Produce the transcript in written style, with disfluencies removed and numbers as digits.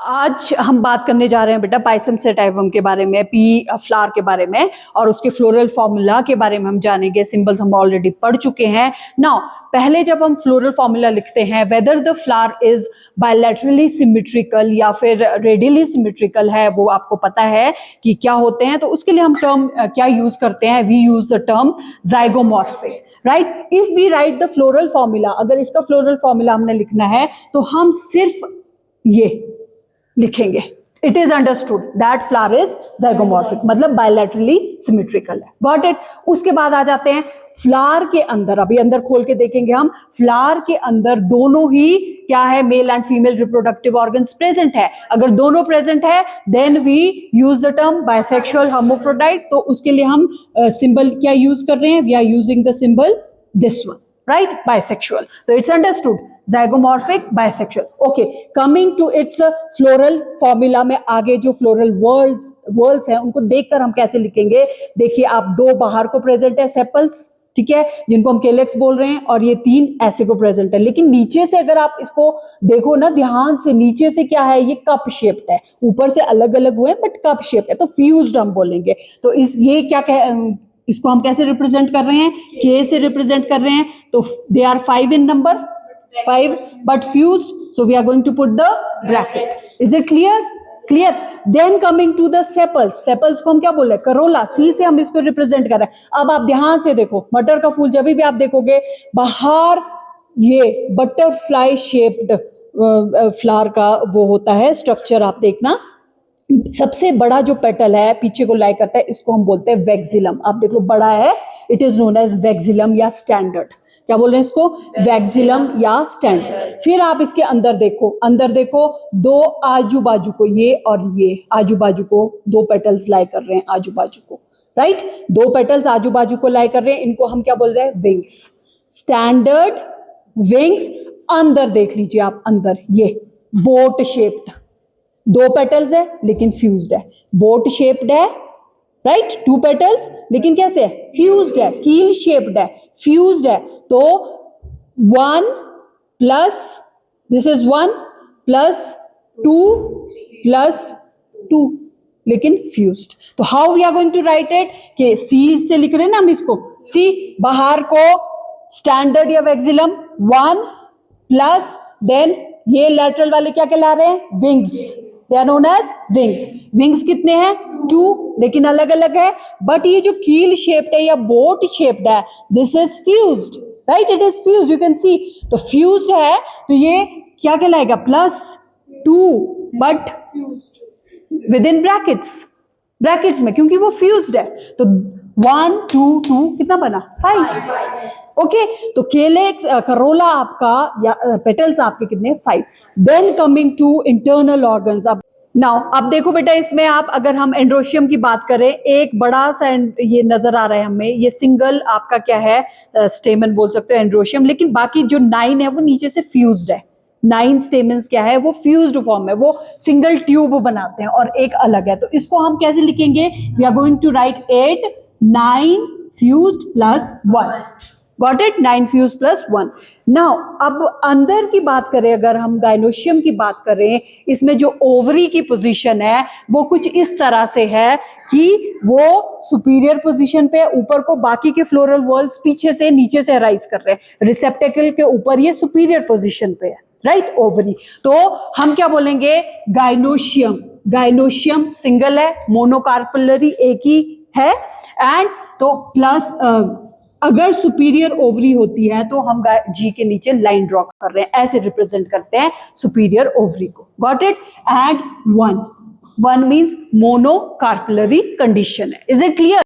आज हम बात करने जा रहे हैं बेटा पाइसम सेटाइवम के बारे में, पी फ्लावर के बारे में और उसके फ्लोरल फॉर्मूला के बारे में हम जानेंगे। सिंबल्स हम ऑलरेडी पढ़ चुके हैं। नाउ पहले जब हम फ्लोरल फॉर्मूला लिखते हैं, whether the flower is bilaterally symmetrical या फिर रेडियली सिमेट्रिकल है, वो आपको पता है कि क्या होते हैं। तो उसके लिए हम टर्म क्या यूज करते हैं? We use the term zygomorphic, right. If we write the floral formula, अगर इसका फ्लोरल फॉर्मूला हमने लिखना है तो हम सिर्फ ये लिखेंगे, it is understood that flower is zygomorphic, मतलब बायलैटरली सिमेट्रिकल है। Got it. उसके बाद आ जाते हैं फ्लावर के अंदर। अभी अंदर खोल के देखेंगे हम, फ्लावर के अंदर दोनों ही क्या है, male and female reproductive organs present है। अगर दोनों प्रेजेंट है then we use the term bisexual hermaphrodite. तो उसके लिए हम सिंबल क्या यूज कर रहे हैं? We are using the symbol this one, right, bisexual. तो it's understood zygomorphic bisexual. Okay, coming to its floral formula में आगे जो फ्लोरल वर्ल्स हैं उनको देखकर हम कैसे लिखेंगे। देखिए, आप दो बाहर को प्रेजेंट है सेपल्स, ठीक है, जिनको हम केलेक्स बोल रहे हैं, और ये तीन ऐसे को प्रेजेंट है। लेकिन नीचे से अगर आप इसको देखो ना ध्यान से, नीचे से क्या है, ये कप शेप्ड है। ऊपर से अलग अलग हुए बट कप शेप्ड है, तो फ्यूज्ड हम बोलेंगे। तो ये क्या इसको हम कैसे रिप्रेजेंट कर रहे हैं? के से रिप्रेजेंट कर रहे हैं। तो they are 5 in number, 5 but fused, so we are going to put the bracket. Is it clear? Then coming to the sepals को हम क्या बोल रहे हैं? करोला, सी से हम इसको रिप्रेजेंट कर रहे हैं। अब आप ध्यान से देखो, मटर का फूल जब भी आप देखोगे बाहर ये बटरफ्लाई शेप्ड फ्लावर का वो होता है स्ट्रक्चर। आप देखना, सबसे बड़ा जो पेटल है पीछे को लाई करता है, इसको हम बोलते हैं वैक्सिलम। आप देख लो, बड़ा है, इट इज नोन एज वैक्सिलम या स्टैंडर्ड। क्या बोल रहे हैं इसको? वैक्सिलम या स्टैंडर्ड। फिर आप इसके अंदर देखो, दो आजू बाजू को, ये और ये आजू बाजू को दो पेटल्स लाई कर रहे हैं आजू बाजू को, राइट। दो पेटल्स आजू बाजू को लाई कर रहे हैं, इनको हम क्या बोल रहे हैं? Wings, standard wings. अंदर देख लीजिए आप, अंदर ये बोट शेप्ड, दो पेटल्स है लेकिन फ्यूज्ड है, बोट शेप्ड है, राइट, 2 पेटल्स, लेकिन कैसे है? फ्यूज्ड है, कील शेप्ड है, फ्यूज्ड है। तो 1 plus this is 1 plus 2 plus 2, लेकिन फ्यूज्ड। तो how we are going to write it? कि सी से लिख रहे हैं ना हम इसको, सी बाहर को स्टैंडर्ड या वैक्सिलम 1 प्लस देन ये लैटरल वाले क्या कहला रहे हैं? Wings, they are known as wings. Wings कितने हैं? 2, लेकिन अलग अलग है। बट ये जो कील शेप्ड है या बोट शेप्ड है, this is fused, right, it is fused, you can see. तो फ्यूज्ड है तो ये क्या कहलाएगा? +2 बट विद इन ब्रैकेट्स में, क्योंकि वो फ्यूज्ड है। तो 1 2 2 कितना बना? 5। ओके, तो केलेक्स करोला आपका या पेटल्स आपके कितने? 5। Then coming to internal organs. अब देखो बेटा, इसमें आप अगर हम एंड्रोशियम की बात करें, एक बड़ा सा ये नजर आ रहा है हमें, ये सिंगल आपका क्या है? स्टेमन बोल सकते हो, एंड्रोशियम। लेकिन बाकी जो 9 है वो नीचे से फ्यूज्ड है। 9 स्टेमन्स क्या है? वो फ्यूज्ड फॉर्म है, वो सिंगल ट्यूब बनाते हैं और एक अलग है। तो इसको हम कैसे लिखेंगे? We are going to write 8 9 fused plus 1। Got it? 9 fuse plus 1। Now अब अंदर की बात करें, अगर हम गाइनोशियम की बात करें, इसमें जो ओवरी की पोजीशन है वो कुछ इस तरह से है कि वो सुपीरियर पोजीशन पे, ऊपर को बाकी के फ्लोरल वॉल्स पीछे से नीचे से राइज कर रहे हैं, रिसेप्टेकल के ऊपर ये सुपीरियर पोजीशन पे है, राइट, ओवरी। तो हम क्या बोलेंगे? गाइनोशियम सिंगल है, मोनोकार्पलरी एक ही है। एंड तो प्लस अगर सुपीरियर ओवरी होती है तो हम जी के नीचे लाइन ड्रॉ कर रहे हैं, ऐसे रिप्रेजेंट करते हैं सुपीरियर ओवरी को। Got it? And 1 means monocarpellary condition है। Is it clear?